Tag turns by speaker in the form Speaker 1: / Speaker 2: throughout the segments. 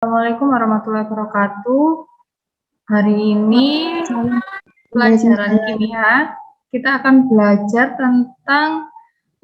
Speaker 1: Assalamualaikum warahmatullahi wabarakatuh. Hari ini pelajaran kimia kita akan belajar tentang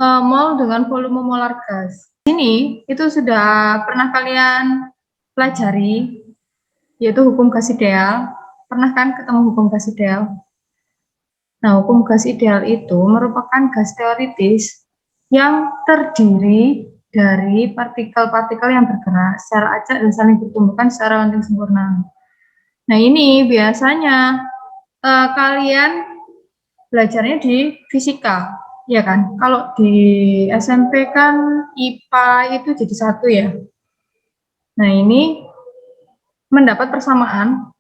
Speaker 1: mol dengan volume molar gas. Ini itu sudah pernah kalian pelajari, yaitu hukum gas ideal. Pernah kan ketemu hukum gas ideal? Nah, hukum gas ideal itu merupakan gas teoritis yang terdiri dari partikel-partikel yang bergerak secara acak dan saling bertumbukan secara lanting sempurna. Nah, ini biasanya kalian belajarnya di fisika, ya kan? Kalau di SMP kan IPA itu jadi satu ya. Nah, ini mendapat persamaan.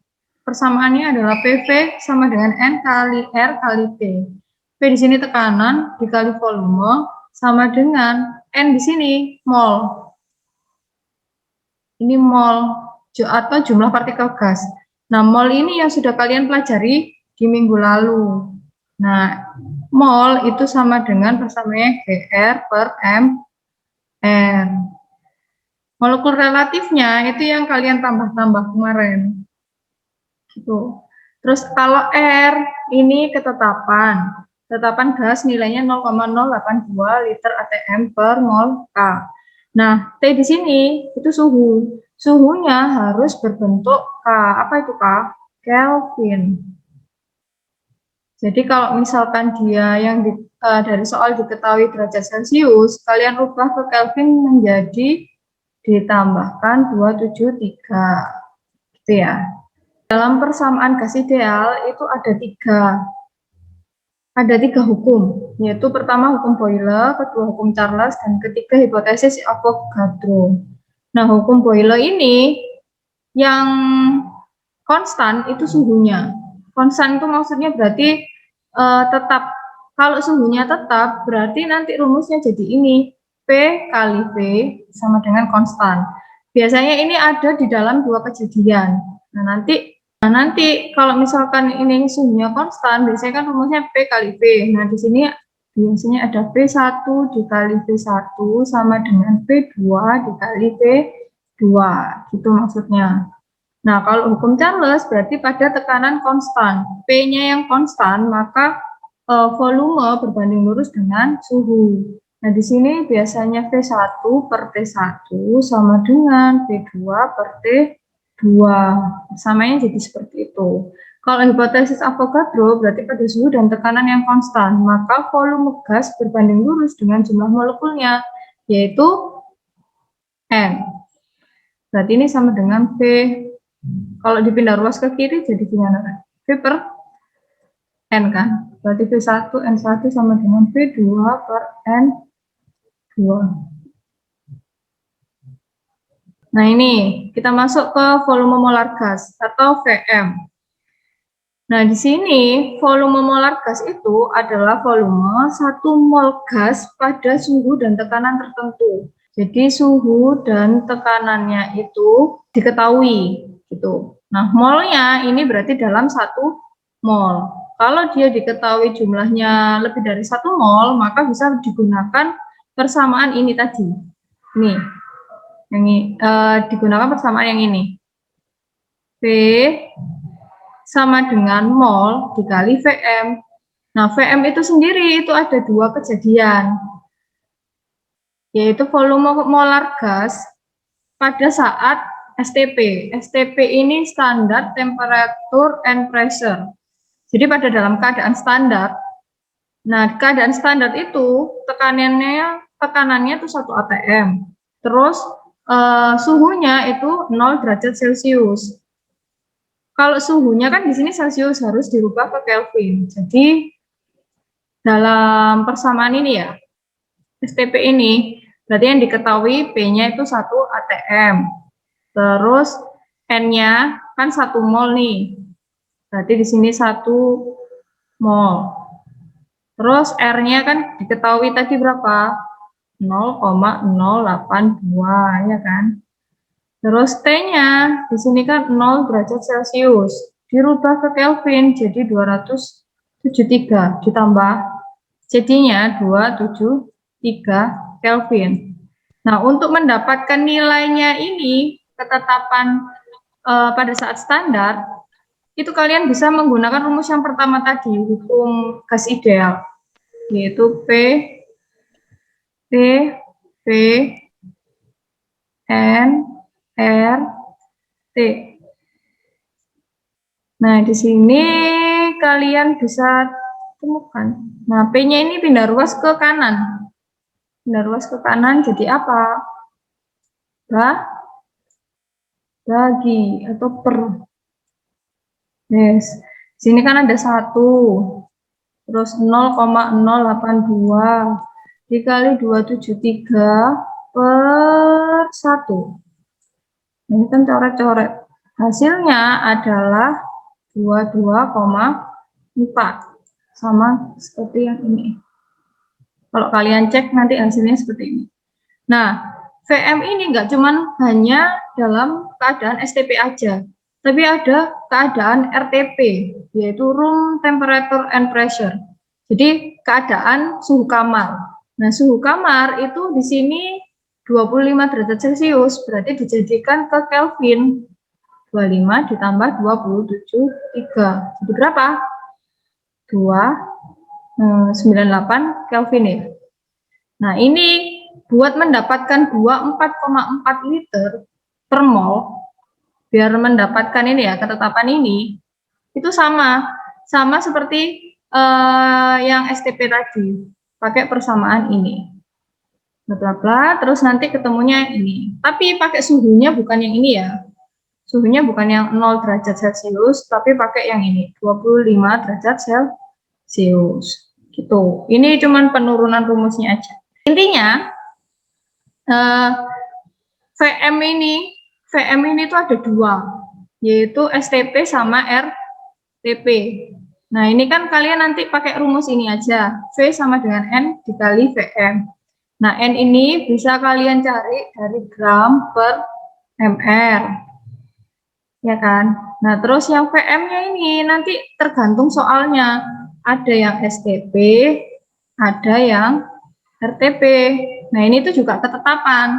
Speaker 1: Persamaannya adalah PV sama dengan N kali R kali P. P di sini tekanan dikali volume sama dengan N di sini mol. Ini mol atau jumlah partikel gas. Nah, mol ini yang sudah kalian pelajari di minggu lalu. Nah, mol itu sama dengan persamaannya GR per MR. Molekul relatifnya itu yang kalian tambah-tambah kemarin. Gitu. Terus kalau R ini ketetapan gas nilainya 0,082 liter atm per mol K. Nah, T di sini itu suhu. Suhunya harus berbentuk K. Apa itu K? Kelvin. Jadi kalau misalkan dia yang dari soal diketahui derajat Celcius, kalian rubah ke Kelvin menjadi ditambahkan 273. Gitu ya. Dalam persamaan gas ideal itu ada tiga hukum, yaitu pertama hukum Boyle, kedua hukum Charles, dan ketiga hipotesis Avogadro. Nah, hukum Boyle ini yang konstan itu suhunya. Konstan itu maksudnya berarti tetap. Kalau suhunya tetap, berarti nanti rumusnya jadi ini, P kali V sama dengan konstan. Biasanya ini ada di dalam dua kejadian. Nah, nanti kalau misalkan ini suhunya konstan, biasanya kan rumusnya P kali V. Nah, di sini biasanya ada P1 dikali V1 sama dengan P2 dikali V2. Gitu maksudnya. Nah, kalau hukum Charles berarti pada tekanan konstan. P-nya yang konstan, maka volume berbanding lurus dengan suhu. Nah, di sini biasanya V1 per T1 sama dengan V2 per T2. Samanya jadi seperti itu. Kalau hipotesis Avogadro berarti pada suhu dan tekanan yang konstan, maka volume gas berbanding lurus dengan jumlah molekulnya, yaitu N. Berarti ini sama dengan V. Kalau dipindah ruas ke kiri jadi gimana? V per N kan? Berarti V1 N1 sama dengan V2 per N2. Nah, ini kita masuk ke volume molar gas atau Vm. Nah, di sini volume molar gas itu adalah volume 1 mol gas pada suhu dan tekanan tertentu. Jadi suhu dan tekanannya itu diketahui gitu. Nah, molnya ini berarti dalam 1 mol. Kalau dia diketahui jumlahnya lebih dari 1 mol, maka bisa digunakan persamaan ini tadi. Nih, yang digunakan persamaan yang ini. V sama dengan mol dikali Vm. Nah, Vm itu sendiri itu ada dua kejadian, yaitu volume molar gas pada saat STP. STP ini standar temperature and pressure. Jadi pada dalam keadaan standar. Nah, keadaan standar itu tekanannya itu 1 atm. Terus suhunya itu 0 derajat Celcius. Kalau suhunya kan di sini Celcius harus dirubah ke Kelvin. Jadi dalam persamaan ini ya, STP ini berarti yang diketahui P-nya itu 1 atm. Terus N-nya kan 1 mol nih. Berarti di sini 1 mol. Terus R-nya kan diketahui tadi berapa? 0,082 ya kan? Terus T-nya di sini kan 0 derajat Celcius. Dirubah ke Kelvin jadi 273 ditambah jadinya 273 Kelvin. Nah, untuk mendapatkan nilainya ini ketetapan pada saat standar, itu kalian bisa menggunakan rumus yang pertama tadi, hukum gas ideal, yaitu P, V, N, R, T. Nah, di sini kalian bisa temukan. Nah, P-nya ini pindah ruas ke kanan. Pindah ruas ke kanan jadi apa? Bagi atau per. Yes. Sini kan ada 1. Terus 0,082 dikali 273 per 1. Ini kan coret-coret. Hasilnya adalah 22,4. Sama seperti yang ini. Kalau kalian cek nanti hasilnya seperti ini. Nah, VM ini nggak cuman hanya dalam keadaan STP aja, tapi ada keadaan RTP, yaitu Room Temperature and Pressure. Jadi keadaan suhu kamar. Nah, suhu kamar itu di sini 25 derajat Celcius, berarti dijadikan ke Kelvin. 25 ditambah 27,3. Jadi berapa? 298 Kelvin ya. Nah, ini buat mendapatkan 24,4 liter per mol, biar mendapatkan ini ya, ketetapan ini, itu sama seperti yang STP tadi, pakai persamaan ini. Bla bla bla, terus nanti ketemunya ini. Tapi pakai suhunya bukan yang ini ya. Suhunya bukan yang 0 derajat Celcius, tapi pakai yang ini, 25 derajat Celcius. Gitu. Ini cuman penurunan rumusnya aja. Intinya VM ini tuh ada 2, yaitu STP sama RTP. Nah, ini kan kalian nanti pakai rumus ini aja, V sama dengan N dikali VM. Nah, N ini bisa kalian cari dari gram per mr, ya kan? Nah, terus yang VM-nya ini nanti tergantung soalnya, ada yang STP, ada yang RTP. Nah, ini tuh juga ketetapan.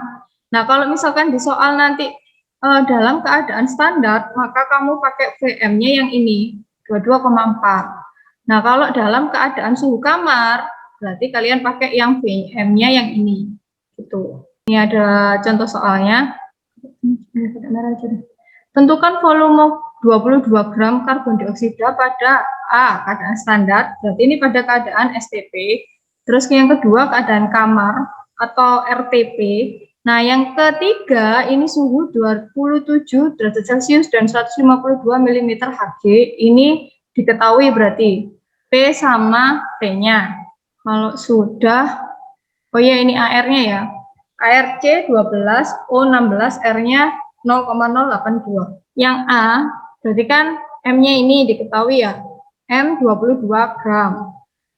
Speaker 1: Nah, kalau misalkan di soal nanti dalam keadaan standar, maka kamu pakai VM-nya yang ini, 22,4. Nah, kalau dalam keadaan suhu kamar, berarti kalian pakai yang VM-nya yang ini. Gitu. Ini ada contoh soalnya. Tentukan volume 22 gram karbon dioksida pada A, keadaan standar. Berarti ini pada keadaan STP. Terus yang kedua keadaan kamar atau RTP. Nah, yang ketiga ini suhu 27 derajat Celcius dan 152 mm Hg. Ini diketahui berarti P sama T-nya. Kalau sudah, oh ya ini AR-nya ya. ARC 12, O16, R-nya 0,082. Yang A, berarti kan M-nya ini diketahui ya. M 22 gram.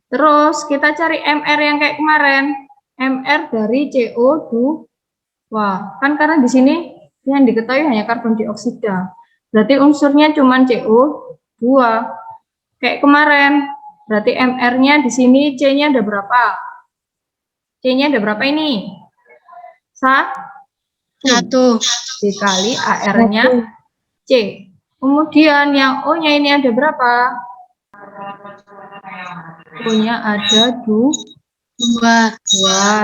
Speaker 1: Terus kita cari MR yang kayak kemarin. MR dari CO2. Wah, kan karena di sini yang diketahui hanya karbon dioksida. Berarti unsurnya cuma CO2. Kayak kemarin. Berarti MR-nya di sini C-nya ada berapa? C-nya ada berapa ini? 1 dikali AR-nya C. Kemudian yang O-nya ini ada berapa? O-nya ada 2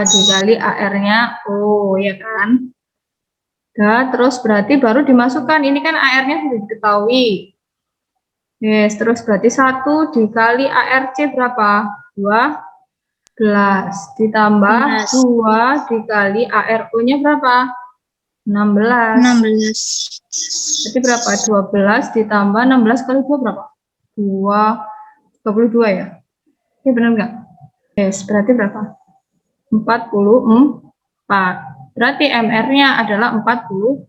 Speaker 1: dikali AR-nya O, ya kan? Nah, terus berarti baru dimasukkan. Ini kan AR-nya sudah diketahui. Yes, terus berarti 1 dikali ARC berapa? 12 ditambah 2 dikali ARO-nya berapa? 16. Berarti berapa? 12 ditambah 16 kali 2 berapa? 22 ya? Ini benar nggak? Yes, berarti berapa? 44. Berarti MR-nya adalah 44.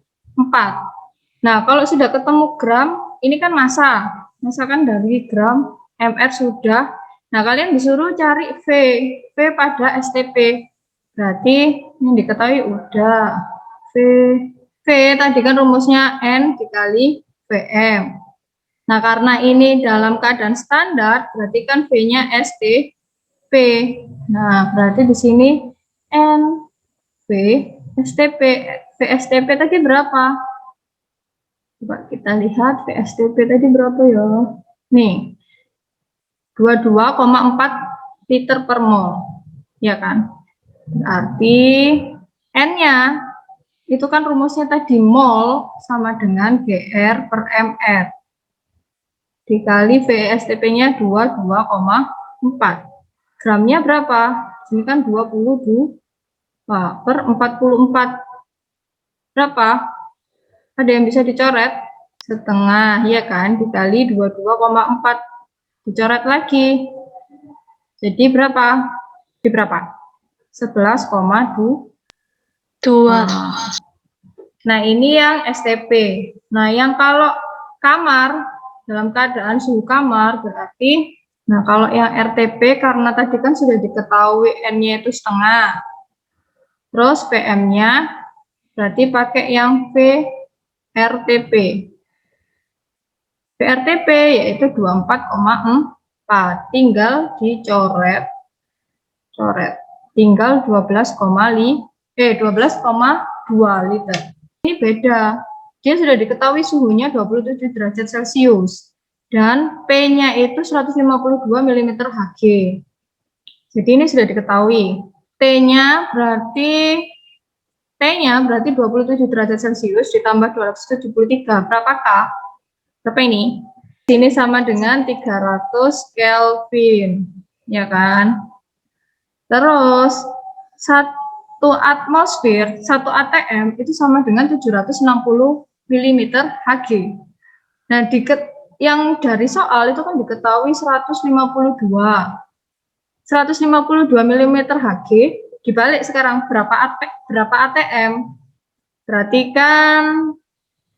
Speaker 1: Nah, kalau sudah ketemu gram, ini kan massa. Massa kan dari gram, MR sudah. Nah, kalian disuruh cari V pada STP. Berarti yang diketahui udah. V tadi kan rumusnya N dikali VM. Nah, karena ini dalam keadaan standar, berarti kan V-nya STP. Nah, berarti di sini N V STP. V STP tadi berapa? Coba kita lihat VSTP tadi berapa ya? Nih, 22,4 liter per mol, ya kan? Berarti N-nya itu kan rumusnya tadi mol sama dengan GR per MR. Dikali VSTP-nya 22,4. Gramnya berapa? Ini kan 22 per 44. Berapa? Ada yang bisa dicoret? Setengah, ya kan? Dikali 22,4. Dicoret lagi. Jadi berapa? Di berapa? 11,2. Nah, ini yang STP. Nah, yang kalau kamar, dalam keadaan suhu kamar, berarti, nah kalau yang RTP, karena tadi kan sudah diketahui N-nya itu setengah. Terus PM-nya, berarti pakai yang VRTP. VRTP yaitu 24,4. Tinggal dicoret. Tinggal 12,2 liter. Ini beda. Dia sudah diketahui suhunya 27 derajat Celcius. Dan P-nya itu 152 mm Hg. Jadi ini sudah diketahui. T-nya berarti 27 derajat Celcius ditambah 273. Berapakah? Berapa ini? Ini sama dengan 300 Kelvin. Ya kan? Terus, 1 atmosfer, 1 atm itu sama dengan 760 mm Hg. Nah, yang dari soal itu kan diketahui 152 mm Hg, dibalik sekarang berapa atm? Berarti kan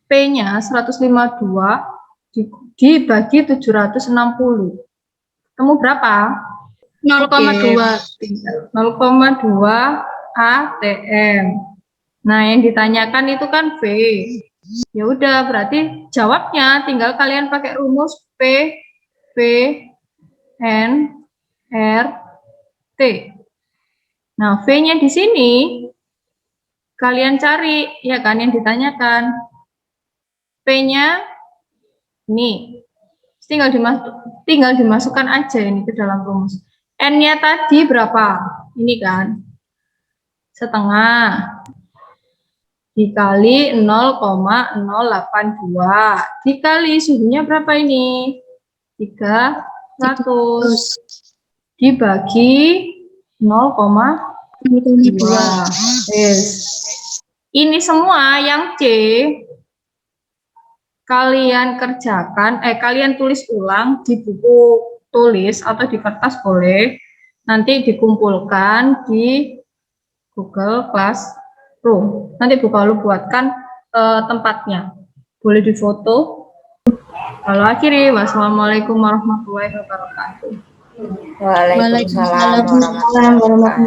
Speaker 1: P-nya 152 dibagi 760. Ketemu berapa? 0,2 atm. Nah, yang ditanyakan itu kan V. Ya udah, berarti jawabnya tinggal kalian pakai rumus P, V, N, R, T. Nah, V-nya di sini kalian cari, ya kan, yang ditanyakan. P-nya ini. Tinggal dimasukkan aja ini ke dalam rumus. N-nya tadi berapa? Ini kan. Setengah. Dikali 0,082. Dikali suhunya berapa ini? 300. Dibagi 0,2. Ini semua yang C kalian kerjakan, kalian tulis ulang di buku tulis atau di kertas boleh, nanti dikumpulkan di Google Classroom. Nanti Bu Kalu buatkan tempatnya, boleh difoto. Kalau akhiri, wassalamualaikum warahmatullahi wabarakatuh.
Speaker 2: Waalaikumsalam warahmatullahi wabarakatuh.